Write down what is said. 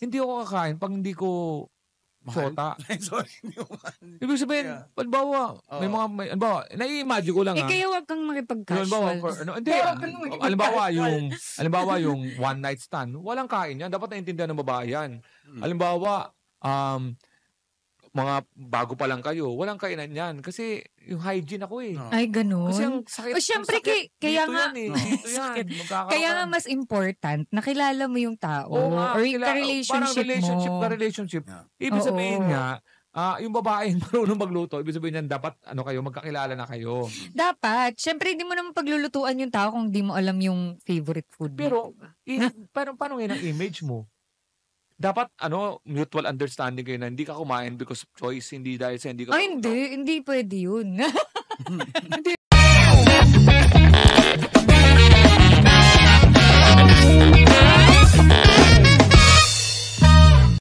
hindi ako kakain pag hindi ko shota. Sorry. Ibig sabihin, Yeah. halimbawa, halimbawa, nai-imagine ko lang kaya wag kang makipag-casual. Halimbawa yung one night stand, walang kain yan. Dapat naintindihan ng babae yan. Halimbawa, mga bago pa lang kayo, walang kainan yan. Kasi yung hygiene ako eh. Ay, ganun. Kasi ang sakit. Siyempre, kaya nga, kaya nga mas important, nakilala mo yung tao. Or yung relationship mo. Ibig sabihin nga, yung babaeng marunong magluto, ibig sabihin niyan, dapat magkakilala na kayo. Dapat. Siyempre, hindi mo naman paglulutuan yung tao kung di mo alam yung favorite food mo. Pero, paano ngayon ang image mo? Dapat, mutual understanding kayo na hindi ka kumain because of choice, hindi dahil sa hindi ka... Ay, hindi pwede yun. Hindi.